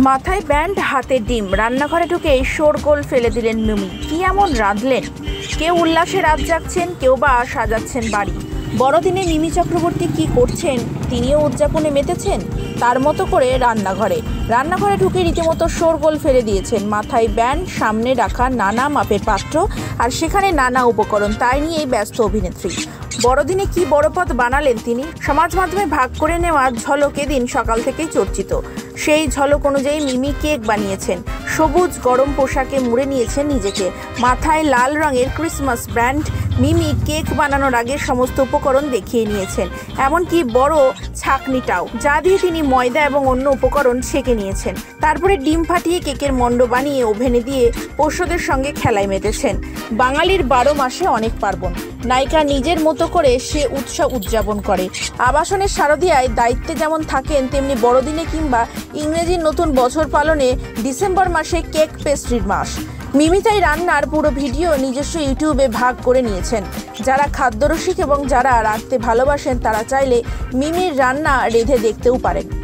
মাথায় ব্যান্ড, হাতে ডিম, রান্নাঘরে ঢুকে শোরগোল ফেলে দিলেন মিমি। কি এমন রাঁধলেন? কেউ উল্লাসে রাত জাগছেন, কেউ বা সাজাচ্ছেন বাড়ি। বড়দিনে মিমি চক্রবর্তী কি করছেন? তিনিও উদযাপনে মেতেছেন তার মতো করে রান্নাঘরে ঢুকে রীতিমতো শোরগোল ফেলে দিয়েছেন। মাথায় ব্যান্ড, সামনে রাখা নানা মাপের পাত্র আর সেখানে নানা উপকরণ, তাই নিয়েই ব্যস্ত অভিনেত্রী। বড়দিনে কি বড় পদ বানালেন তিনি? সমাজ মাধ্যমে ভাগ করে নেওয়া ঝলক এদিন সকাল থেকেই চর্চিত। সেই ঝলক অনুযায়ী মিমি কেক বানিয়েছেন। সবুজ গরম পোশাকে মুড়ে নিয়েছেন নিজেকে, মাথায় লাল রঙের ক্রিসমাস ব্যান্ড। মিমি কেক বানানোর আগে সমস্ত উপকরণ দেখিয়ে নিয়েছেন, এমনকি বড় ছাঁকনিটাও, যা দিয়ে তিনি ময়দা এবং অন্য উপকরণ ছেঁকে নিয়েছেন। তারপরে ডিম ফাটিয়ে কেকের মণ্ড বানিয়ে ওভেনে দিয়ে পোষ্যদের সঙ্গে খেলায় মেতেছেন। বাঙালির 12 মাসে অনেক পার্বণ। নায়িকা নিজের মতো করে সে উৎসব উদযাপন করে। আবাসনের শারদিয়ায় দায়িত্বে যেমন থাকেন, তেমনি বড়দিনে কিংবা ইংরেজির নতুন বছর পালনে ডিসেম্বর মাসে কেক পেস্ট্রির মাস। মিমি তাই রান্নার পুরো ভিডিও নিজস্ব ইউটিউবে ভাগ করে নিয়েছেন। যারা খাদ্যরসিক এবং যারা রাঁধতে ভালোবাসেন তারা চাইলে মিমির রান্না রেঁধে দেখতেও পারেন।